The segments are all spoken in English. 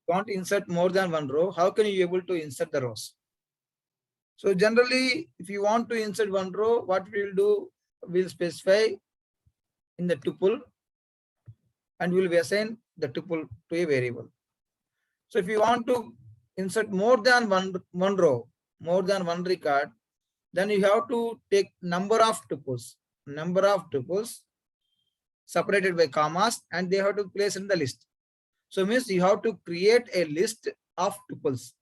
Want to insert more than one row, how can you be able to insert the rows? So generally, if you want to insert one row, what we'll do, we'll specify in the tuple and we'll assign the tuple to a variable. So if you want to insert more than one row, more than one record, then you have to take number of tuples separated by commas, and they have to place in the list. So means you have to create a list of tuples.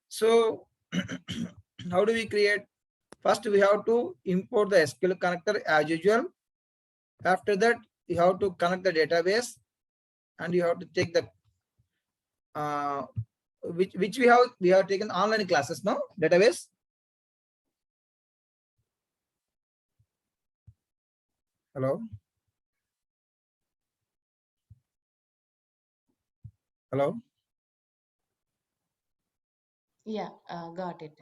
So how do we create? First, we have to import the SQL connector as usual. After that, you have to connect the database, and you have to take the which we have taken online classes now, database. Hello. Hello. Yeah, got it.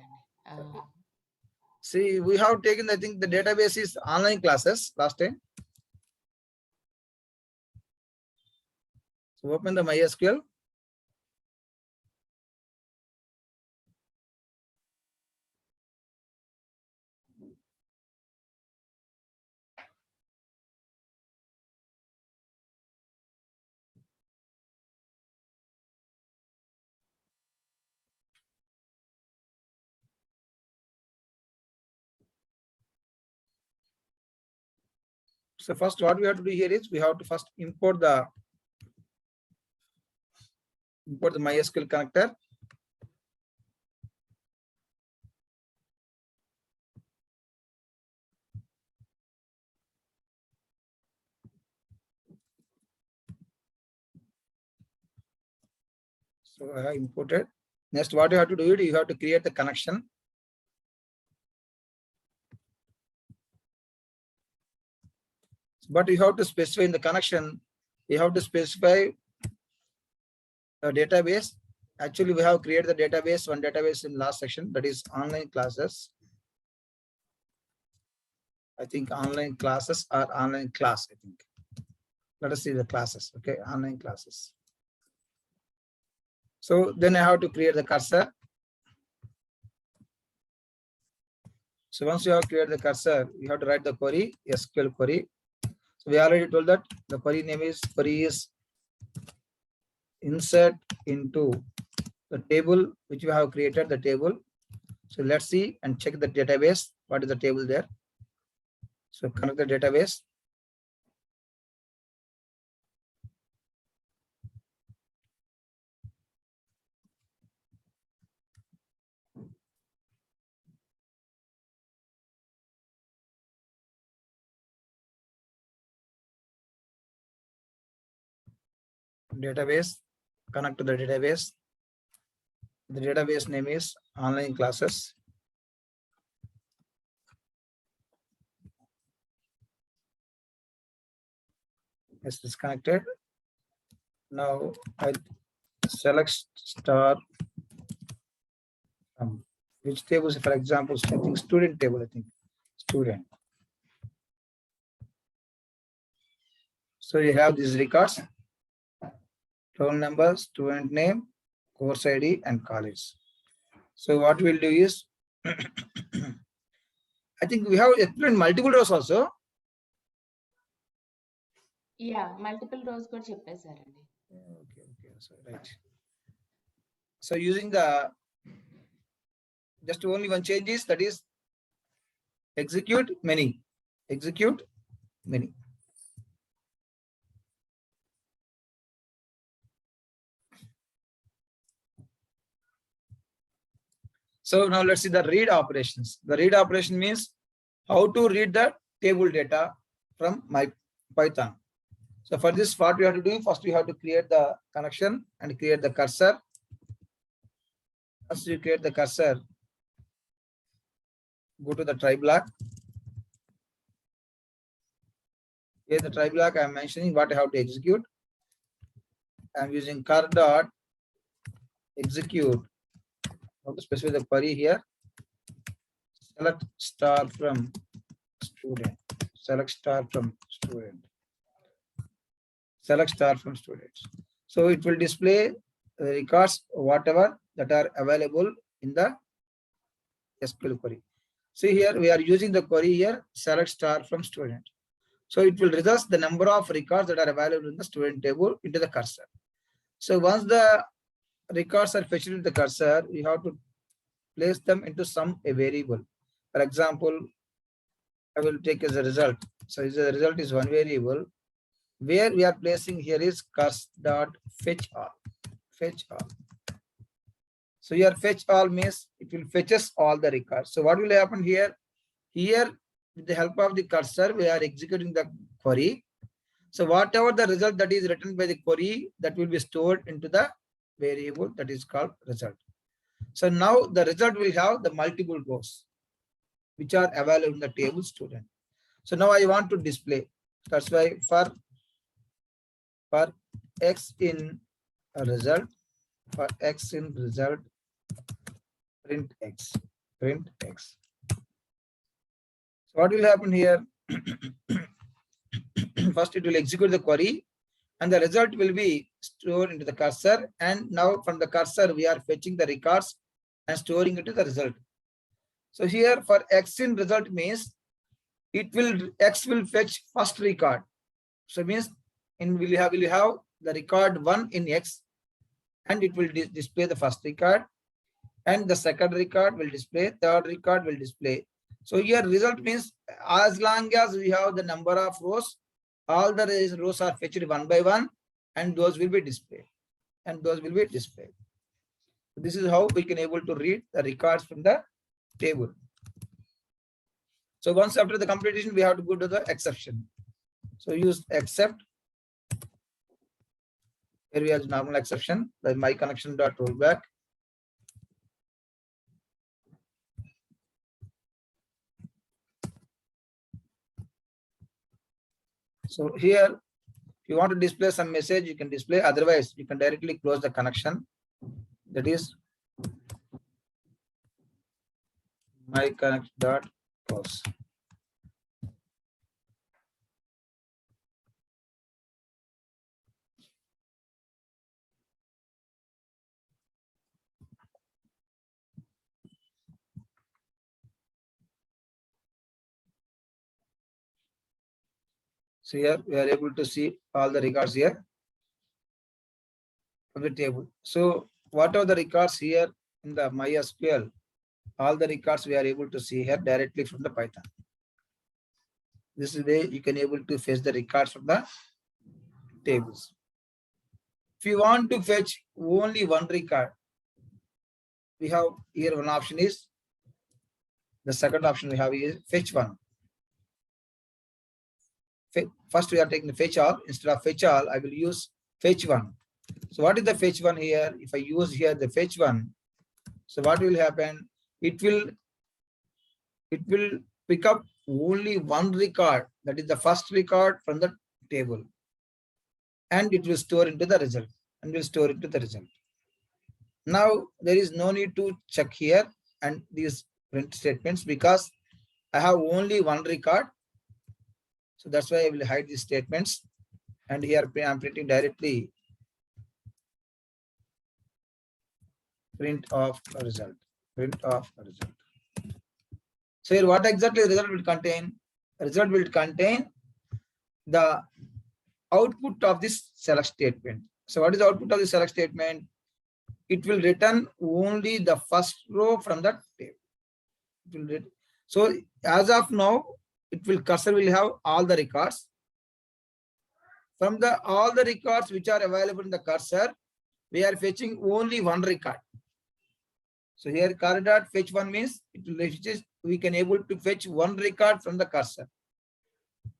See, we have taken, I think the database is online classes last time. So open the MySQL. So first what we have to do here is we have to first import the MySQL connector. So I have imported. Next, what you have to do, you have to create the connection. But you have to specify in the connection, you have to specify a database. Actually, we have created the database, one database in last section, that is online classes. I think online classes or online class, I think. Let us see the classes, okay, online classes. So then I have to create the cursor. So once you have created the cursor, you have to write the query, SQL query. So we already told that the query name is insert into the table which we have created, the table. So let's see and check the database. What is the table there? So connect the database. Database, connect to the database. The database name is online classes. Yes, it's connected. Now I select star which tables, for example, I think student table, I think student. So you have these records, roll number, student name, course ID, and college. So what we'll do is, I think we have explained multiple rows also. Yeah, multiple rows could చెప్పేశారండి. Okay, so right. So using the just only one change is, that is execute many. So now let's see the read operations. The read operation means how to read the table data from my Python. So for this, what we have to do, first we have to create the connection and create the cursor. Once you create the cursor, go to the try block. Here the try block, I am mentioning what I have to execute. I am using cur dot execute. I have to specify the query here. Select star from student. Select star from student. select star from students. So it will display the records, whatever that are available in the SQL query. See here, we are using the query here, select star from student. So it will result the number of records that are available in the student table into the cursor. So once the records are fetched into the cursor, we have to place them into some a variable. For example, I will take as a result. So the result is one variable. Where we are placing here is curs.fetch all. Fetch all. So here fetch all means it will fetches all the records. So what will happen here? Here, with the help of the cursor, we are executing the query. So whatever the result that is written by the query, that will be stored into the variable that is called result. So now the result will have the multiple rows which are available in the table student. So now I want to display. That's why for x in a result, for x in result, print x. So what will happen here? First it will execute the query and the result will be stored into the cursor, and now from the cursor we are fetching the records and storing it to the result. So here for x in result means x will fetch first record. So means will have the record 1 in x, and it will display the first record, and the second record will display, third record will display. So here result means as long as we have the number of rows, all the rows are fetched one by one, and those will be displayed. This is how we can able to read the records from the table. So once after the completion, we have to go to the exception. So use except. Here we have normal exception, the my connection dot rollback. So here, if you want to display some message, you can display. Otherwise, you can directly close the connection. That is my connect dot close. So here we are able to see all the records here from the table. So what are the records here in the MySQL? All the records we are able to see here directly from the Python. This is the way you can able to fetch the records from the tables. If you want to fetch only one record, we have here one option is, the second option we have is fetch one. First we are taking the fetch all. Instead of fetch all, I will use fetch one. So what is the fetch one here? If I use here the fetch one, so what will happen? It will pick up only one record, that is the first record from the table, and it will store into the result, Now there is no need to check here and these print statements because I have only one record. So that's why I will hide these statements, and here I am printing directly print of a result. So here what exactly the result will contain? Result will contain the output of this select statement. So what is the output of the select statement? It will return only the first row from the table. So as of now, cursor will have all the records. From all the records which are available in the cursor, we are fetching only one record. So here fetch one means we can able to fetch one record from the cursor.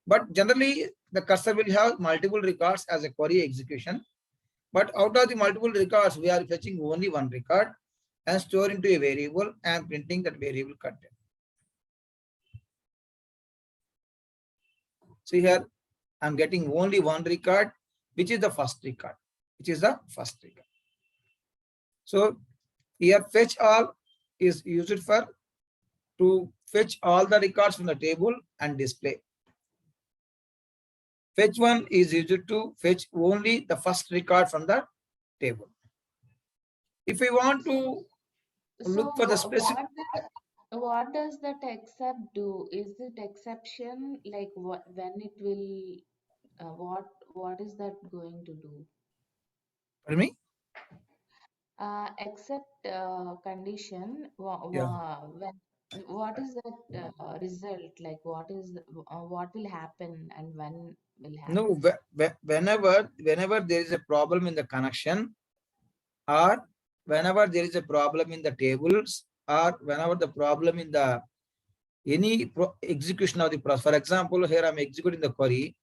But generally the cursor will have multiple records as a query execution. But out of the multiple records, we are fetching only one record and store into a variable and printing that variable content. See here, I'm getting only one record, which is the first record. So here fetch all is used to fetch all the records from the table and display. Fetch one is used to fetch only the first record from the table. If we want to look for the specific, what does that except do? Is it exception like when it will what is that going to do? pardon me? Except condition Yeah. when what is that result like what will happen and when will No, happen? whenever there is a problem in the connection, or whenever there is a problem in the tables, or whenever the problem in the any execution of the process. For example, here I'm executing the query.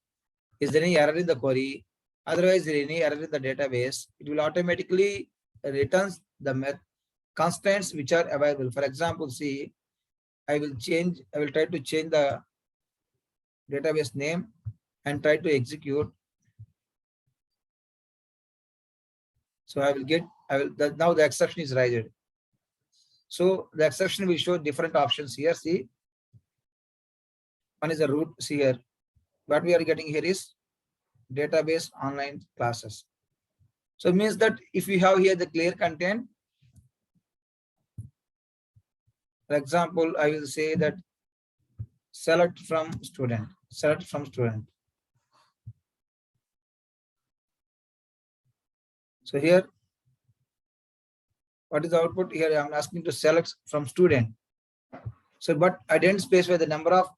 Is there any error in the query? Otherwise, there is any error in the database, it will automatically returns the constants which are available. For example, see, I will try to change the database name and try to execute. So now the exception is raised. So the exception will show different options here. See, one is the root. See here, what we are getting here is database online classes. So it means that if you have here the clear content, for example, I will say that select from student. So here, what is the output? Here I'm asking to select from student. So, but I didn't specify the number of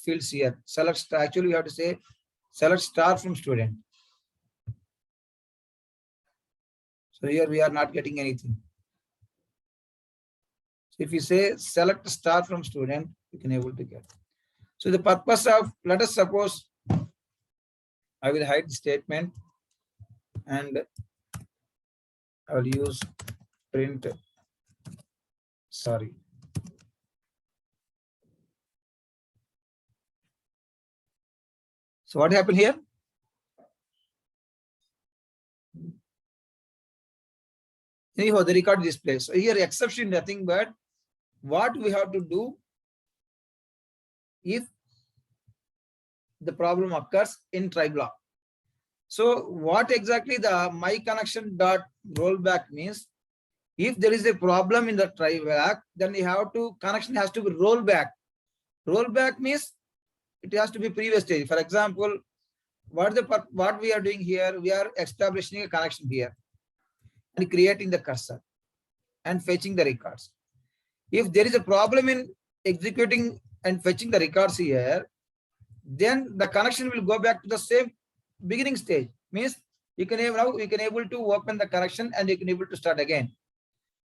fields here. Actually you have to say select star from student. So here we are not getting anything. So if you say select star from student, you can able to get. So the purpose of, let us suppose I will hide the statement and I will use print. Sorry. So what happened here? Anyhow, the record display. So here exception nothing but what we have to do if the problem occurs in try block. So what exactly the my connection dot rollback means? If there is a problem in the try block, then you have to connection has to be roll back. Roll back means it has to be previous stage. For example, what we are doing here, we are establishing a connection here and creating the cursor and fetching the records. If there is a problem in executing and fetching the records here, then the connection will go back to the same beginning stage. Means you can able to open the connection and you can able to start again.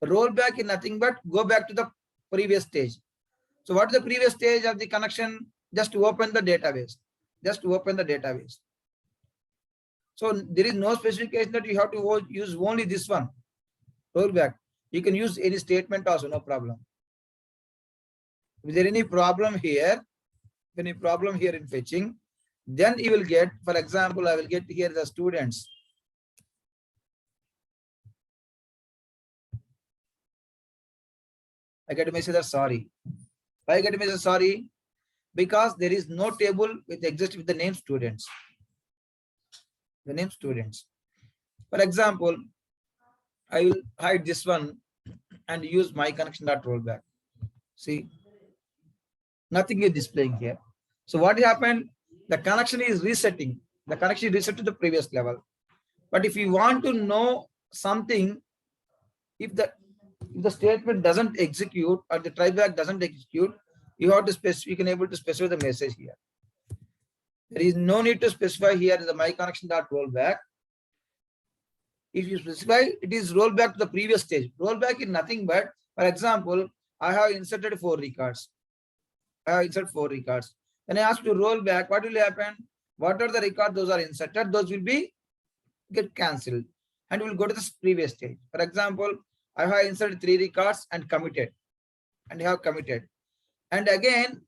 Rollback is nothing but go back to the previous stage. So what is the previous stage of the connection? Just to open the database. So there is no specification that you have to use only this one. Rollback. You can use any statement also, no problem. If there any problem here, in fetching, then you will get, for example, I will get here the students. I get a message that sorry. Why I get a message sorry? Because there is no table with exist with the name students. For example, I will hide this one and use my connection dot rollback. See, nothing is displaying here. So what happened? The connection is resetting. The connection is reset to the previous level. But if you want to know something, if the statement doesn't execute or the tryback doesn't execute, you have to specify. You can able to specify the message here. There is no need to specify here the my connection dot rollback. If you specify, it is rollback to the previous stage. Rollback is nothing but, for example, I have inserted 4 records. When I ask to roll back, what will happen? What are the records those are inserted? Those will be get cancelled and will go to the previous stage. For example, I have inserted 3 records and committed, and have committed. And again,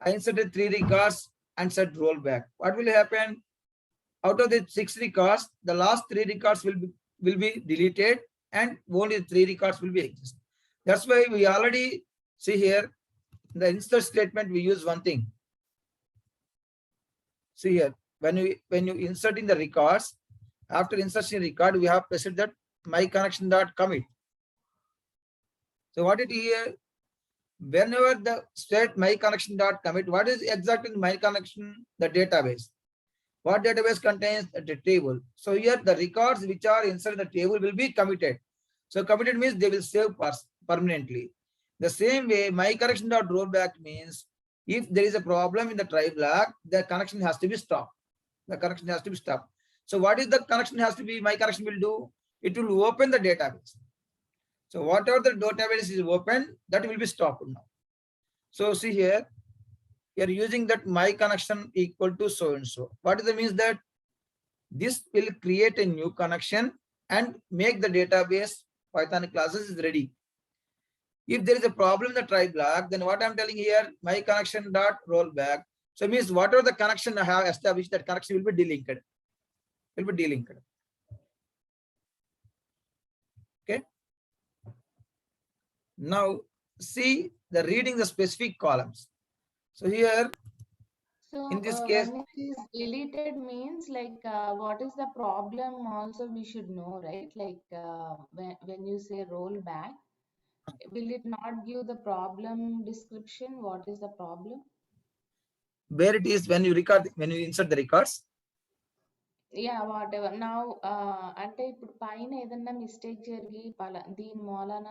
I inserted 3 records and said roll back. What will happen? Out of the 6 records, the last 3 records will be deleted and only 3 records will be exist. That's why we already see here in the insert statement we use one thing. See here, when you insert in the records, after insertion record, we have pressed that my connection dot commit. So what it here? Whenever the state my connection dot commit, what is exactly my connection? The database. What database contains the table? So here the records which are inside the table will be committed. So committed means they will save permanently. The same way, my connection dot rollback means if there is a problem in the try block, the connection has to be stopped. The connection has to be stopped. So what is the connection has to be? My connection will do? It will open the database. So whatever the database is open, that will be stopped now. So see here, you are using that my connection equal to so and so. What does it means? That this will create a new connection and make the database Python classes is ready. If there is a problem in the try block, then what I'm telling here, my connection dot rollback. So it means whatever the connection I have established, that connection will be delinked. Will be delinked. Okay. Now see the reading the specific columns. So here, So in this case, when it is deleted means like what is the problem also we should know, right? Like when you say roll back, will it not give the problem description? What is the problem? where it is when you record, when you insert the records. Yeah, whatever. Now అంటే ఇప్పుడు పైన ఏదన్నా mistake జరిగి దీని మూలన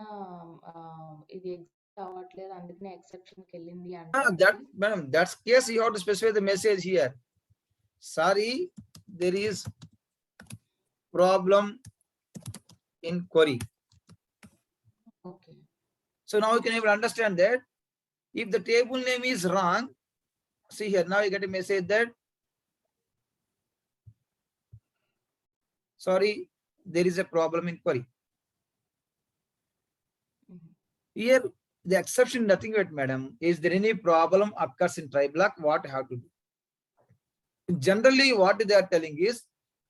ఇది exit అవ్వట్లేదు అందుకనే ఎక్సెప్షన్ కి వెళ్ళింది అంటే That, madam, that's case you have to specify the message here. Sorry, there is problem in query. Okay. So now you can able to understand that if the table name is wrong, see here, now you get a message that sorry, there is a problem in query. Here the exception nothing but, madam, is there any problem occurs in try block, what have to do? Generally what they are telling is,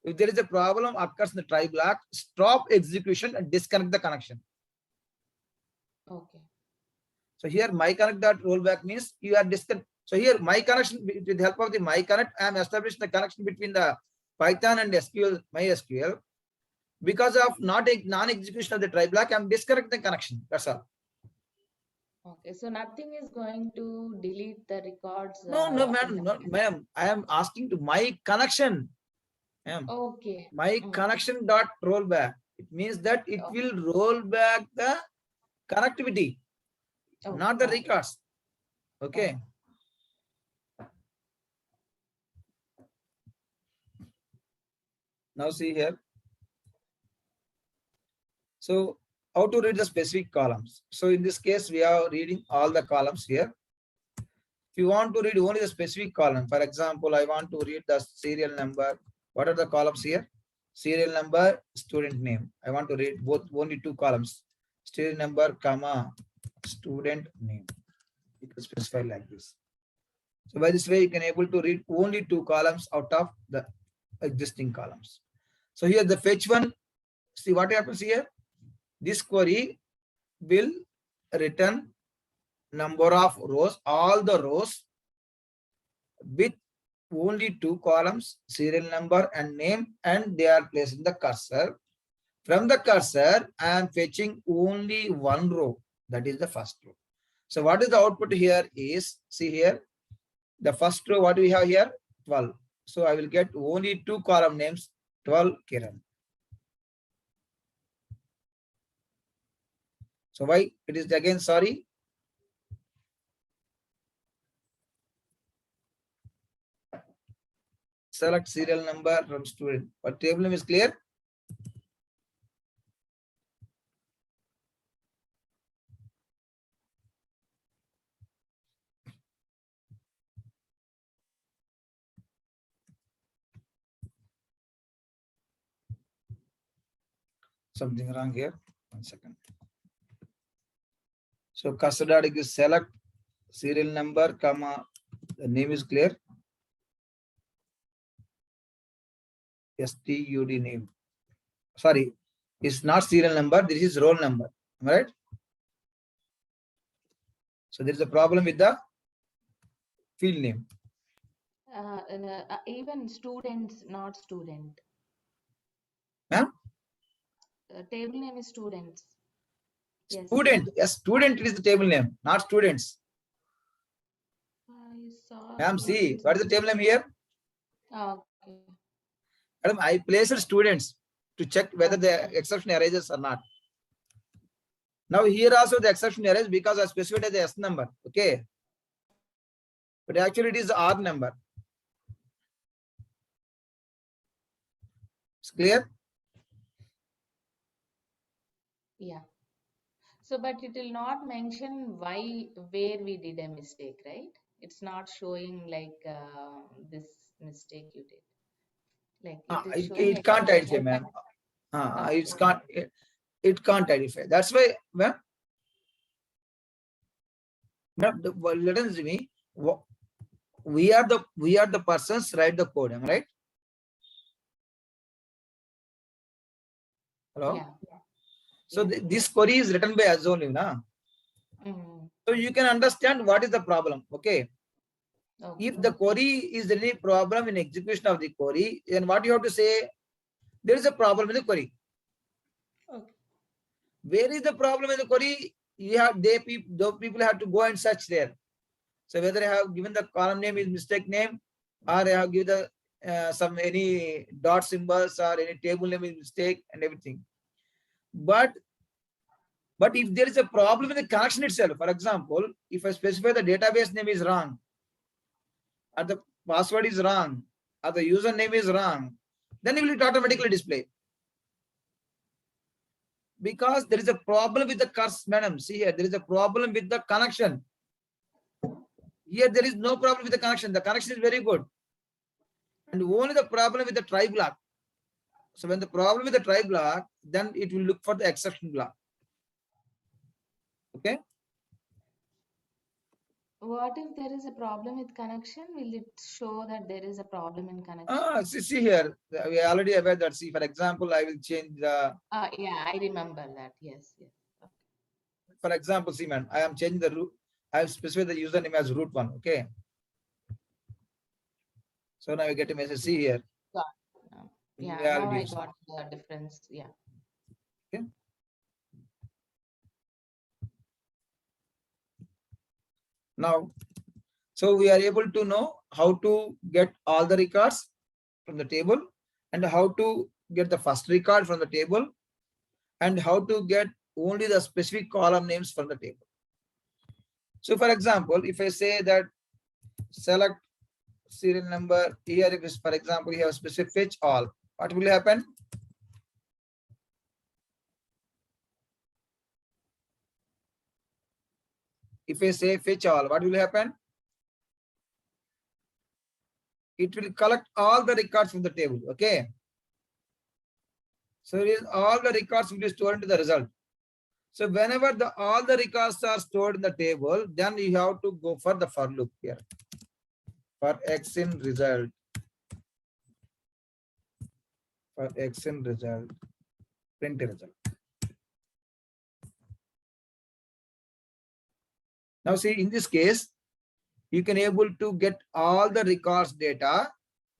if there is a problem occurs in the try block, stop execution and disconnect the connection. Okay. So here my connect dot rollback means you are disconnect. So here my connection, with the help of the my connect, I am establishing the connection between the Python and SQL, MySQL. Because of non-execution of the try block, I am disconnecting the connection. That's all. Okay, so nothing is going to delete the records. No, ma'am, no, ma'am. I am asking to my connection. Ma'am, Okay. my connection dot rollback. It means that it will roll back the connectivity, not the records. Okay. Now see here. So how to read the specific columns? So in this case, we are reading all the columns here. If you want to read only the specific column, for example, I want to read the serial number. What are the columns here? Serial number, student name. I want to read both, only two columns. Serial number, comma, student name. You can specify like this. So by this way, you can able to read only two columns out of the existing columns. So here the fetch one, see what happens here? This query will return number of rows, all the rows with only two columns, serial number and name, and they are placed in the cursor. From the cursor, I am fetching only one row, that is the first row. So what is the output here is, see here, the first row, what do we have here? 12. So I will get only two column names, 12 Kiran. So why it is again, sorry. Select serial number from student. But table name is clear? Something wrong here. 1 second. So cursor dot is select serial number, comma, the name is clear. STUD name. Sorry, it's not serial number, this is roll number. Am I right? So there is a problem with the field name. Even students, not student. Huh? Table name is students. Yes. Student. Yes, student is the table name, not students. I saw Ma'am, see, students. what is the table name here? Okay. Madam, I placed students to check whether Okay. the exception arises or not. Now here also the exception arises because I specified as the S number. Okay. But actually it is the R number. It's clear? Yeah. So, but it will not mention why, where we did a mistake, right? It's not showing like this mistake you did. Like it is showing It can't identify, exception. ma'am. Okay. It can't identify. That's why, ma'am. Let us me. We are the persons write the code, am I right? Hello. Yeah. So this query is written by us only, na? Mm. So you can understand what is the problem. Okay. Okay. If the query is any problem in execution of the query, then what you have to say? There is a problem in the query. Okay. Where is the problem in the query? Those people have to go and search there. So whether I have given the column name is mistake name, or I have given the any dot symbols or any table name is mistake and everything. But if there is a problem in the connection itself, for example, if I specify the database name is wrong, or the password is wrong, or the username is wrong, then it will automatically display. Because there is a problem with the curse, madam. See here, there is a problem with the connection. Here there is no problem with the connection. The connection is very good. And only the problem with the try block. So when the problem with the try block, then it will look for the exception block. Okay. What if there is a problem with connection? Will it show that there is a problem in connection? See here, we are already aware that. See, for example, I will change the. Yeah, I remember that. Yes, yes. Okay. For example, see, man, I am changing the root. I have specified the username as root one. Okay. So now we get a message. See here. Got it now. Yeah, now I got the difference. Yeah. Okay. Now, so we are able to know how to get all the records from the table and how to get the first record from the table and how to get only the specific column names from the table. So for example, if I say that select serial number here, if it's, for example, you have specific fetch all, what will happen? If I say fetch all, what will happen? It will collect all the records from the table. Okay. So all the records will be stored into the result. So whenever all the records are stored in the table, then you have to go for the for loop here. For X in result. For X in result. Print result. Now see, in this case, you can able to get all the records data,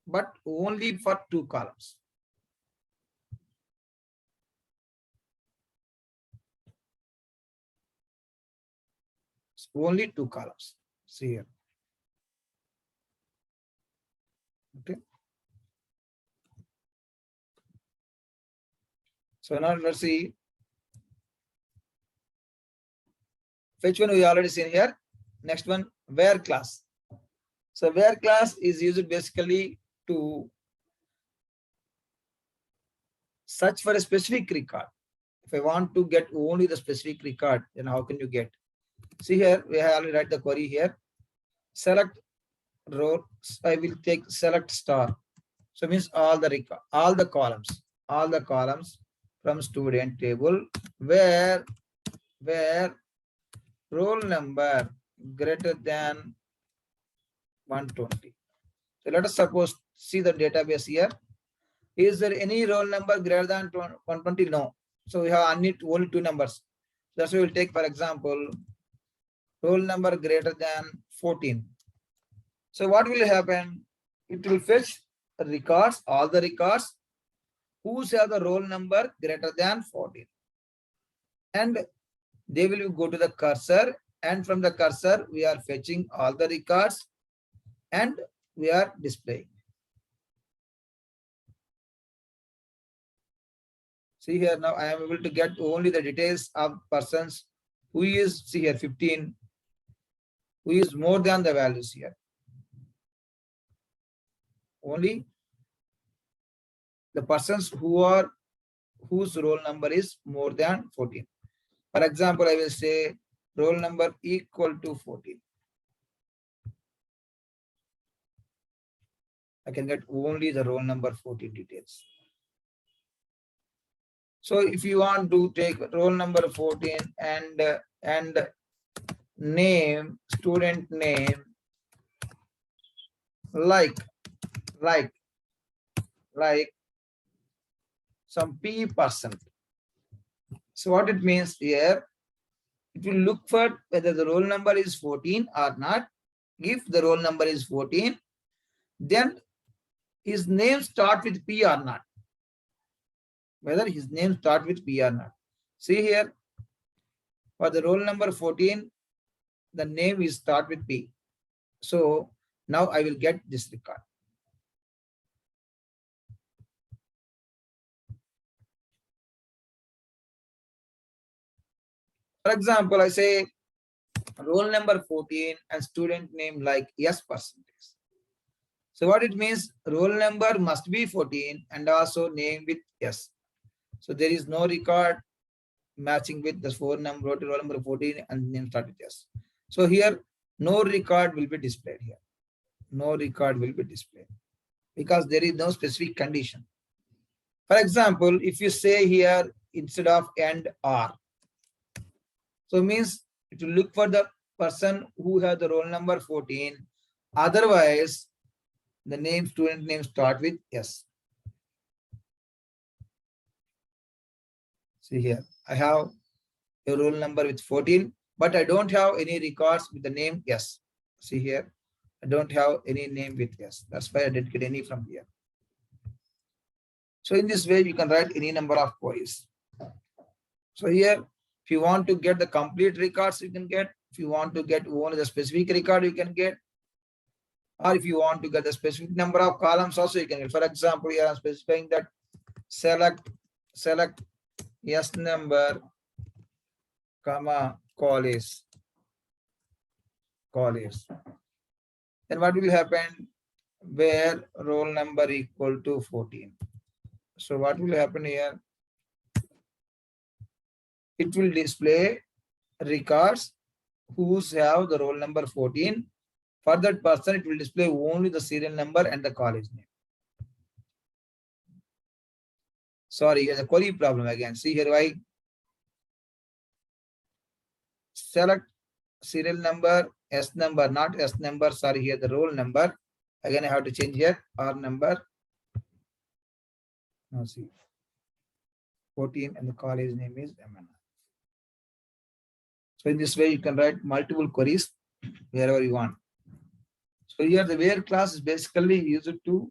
but only for 2 columns. Only 2 columns. See here. Okay. So now let's see. Fetch one we already seen here. Next one, where class. So where class is used basically to search for a specific record. If I want to get only the specific record, then how can you get? See here, we have already write the query here. Select row. I will take select star. So means all the columns from student table where roll number greater than 120. So let us suppose see the database here. Is there any roll number greater than 120? No. So we have only 2 numbers. That's why we'll take, for example, roll number greater than 14. So what will happen? it will fetch records, all the records whose have the roll number greater than 14. And they will go to the cursor, and from the cursor we are fetching all the records and we are displaying. See here, now I am able to get only the details of persons who is, see here, 15, who is more than the values here. Only the persons whose roll number is more than 14. For example, I will say roll number equal to 14. I can get only the roll number 14 details. So if you want to take roll number 14 and name, student name, like some P%. So what it means here, it will look for whether the roll number is 14 or not. If the roll number is 14, then his name start with P or not. Whether his name start with P or not. See here, for the roll number 14, the name is start with P. So now I will get this record. For example, I say roll number 14 and student name like S%. So what it means, roll number must be 14 and also name with S. So there is no record matching with the roll number 14 and name start with S. So here no record will be displayed here. No record will be displayed because there is no specific condition. For example, if you say here instead of and or, so means it will look for the person who has the roll number 14. Otherwise, the name, student name start with S. See here, I have a roll number with 14, but I don't have any records with the name S. See here, I don't have any name with S. That's why I didn't get any from here. So in this way, you can write any number of queries. So here, if you want to get the complete records, you can get. If you want to get only the specific record, you can get. Or if you want to get the specific number of columns also, you can get. For example, here I'm specifying that select S number, comma, college. Then what will happen? Where roll number equal to 14. So what will happen here? It will display records whose have the roll number 14. For that person, it will display only the serial number and the college name. Sorry, here's a query problem again. See here, why? Select serial number, S number, not S number. Sorry, here the roll number. Again, I have to change here R number. Now see, 14 and the college name is MNR. So in this way, you can write multiple queries wherever you want. So here the where class is basically used to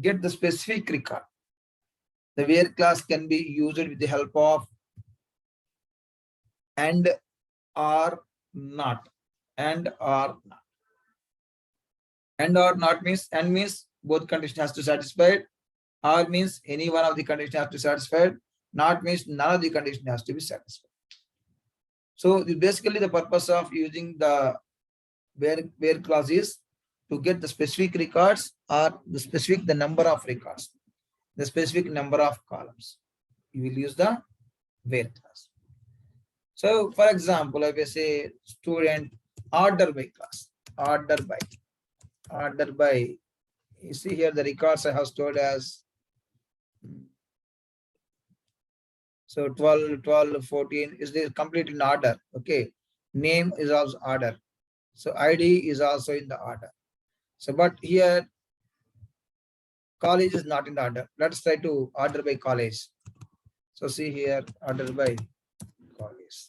get the specific record. The where class can be used with the help of and or not. And or not. And or not means and means both condition has to satisfy. Or means any one of the condition has to satisfy. Not means none of the condition has to be satisfied. So basically the purpose of using the where clause is to get the specific records or the number of records, the specific number of columns. You will use the where clause. So for example, if I say student order by class, order by, you see here the records I have stored as, so 12, 14 is this complete in order. Okay. Name is also order. So ID is also in the order. So, but here college is not in the order. Let's try to order by college. So see here, order by college.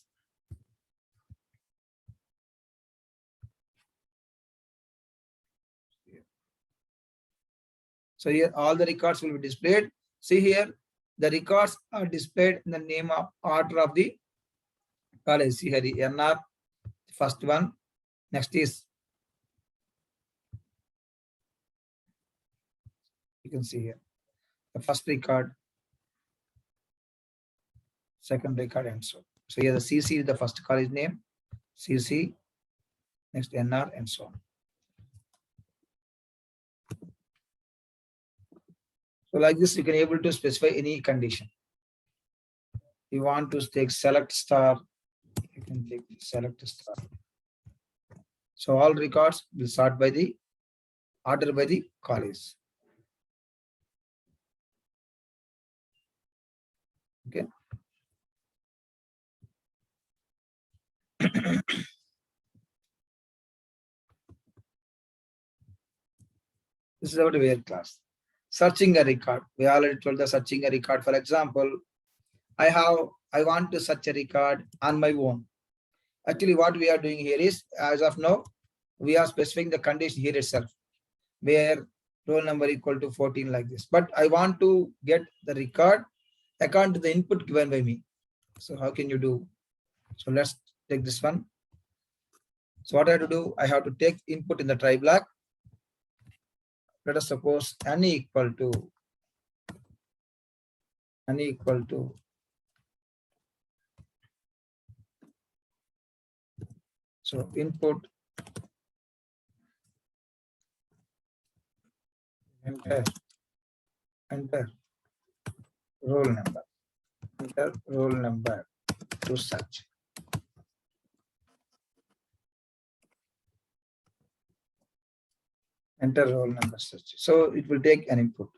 So here all the records will be displayed. See here, the records are displayed in the name of order of the college. See here, the NR, first one. Next is, you can see here, the first record, second record, and so on. So here the CC is the first college name, CC, next NR, and so on. So like this, you can able to specify any condition. You want to take select star, you can take select star. So all records will sort by the order by the college. Okay. This is our where class. Searching a record. We already told the searching a record. For example, I want to search a record on my own. Actually, what we are doing here is, as of now, we are specifying the condition here itself, where roll number equal to 14 like this. But I want to get the record according to the input given by me. So how can you do? So let's take this one. So what I have to do, I have to take input in the try block. Let us suppose n equal to so input enter roll number to search. Enter roll number search. So it will take an input.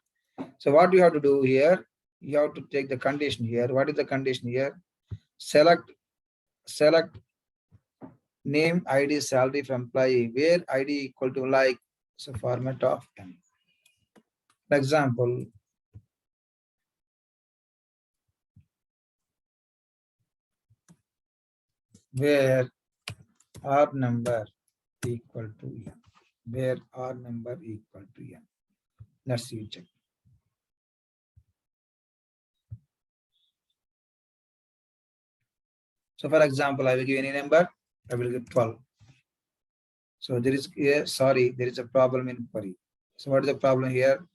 So what you have to do here, you have to take the condition here. What is the condition here? Select name, ID, salary from employee, where ID equal to like, so format of n. For example, where R number equal to n, where R number equal to n. Let's see, check. So for example, I will give any number, I will give 12. So there is here, sorry, there is a problem in query. So what is the problem here?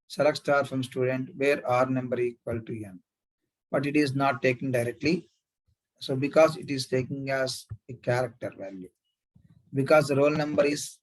Select star from student where R number equal to n. But it is not taken directly. So because it is taking as a character value. Because the roll number is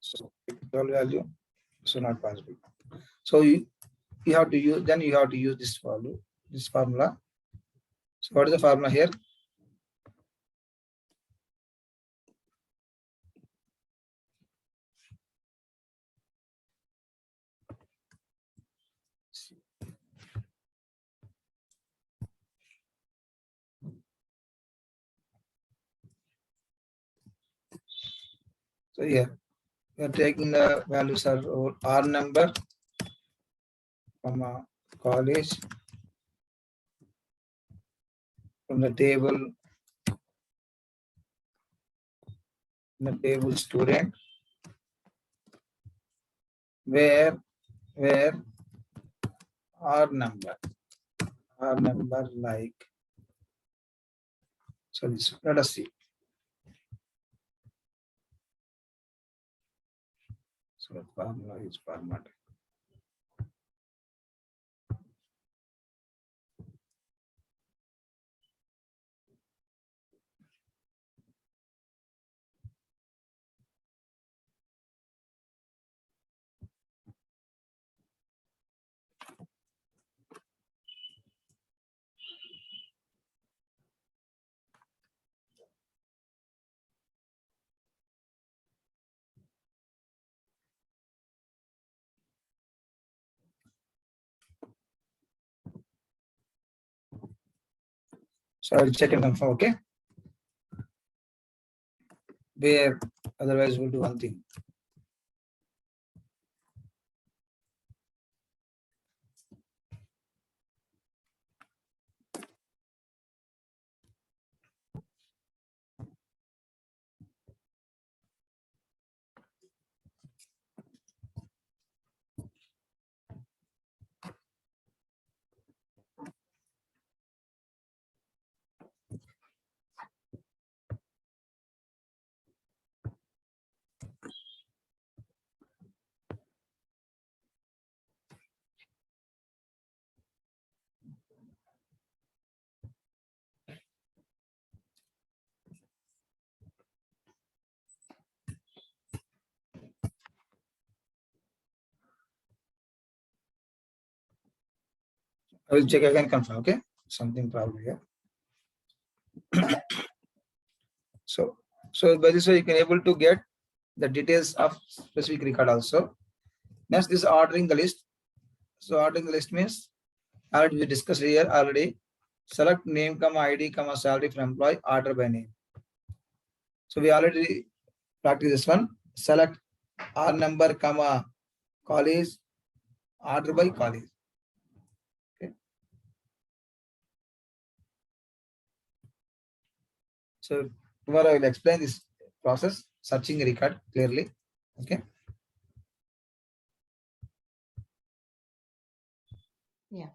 so 12 value, so not possible. So you have to use, then you have to use this formula. So what is the formula here? So here we are taking the values of R number, comma college from the table student, where R number like, so this, let us see. So the formula is format. So I will check and confirm. Okay. Where otherwise we'll do one thing. I will check again, confirm. Okay. Something problem here. So by this way you can able to get the details of specific record also. Next is ordering the list. So ordering the list means already we discussed here already. Select name, comma ID, comma salary for employee, order by name. So we already practice this one. Select R number, comma college, order by college. Okay. So tomorrow I will explain this process, searching record clearly. Okay. Yeah.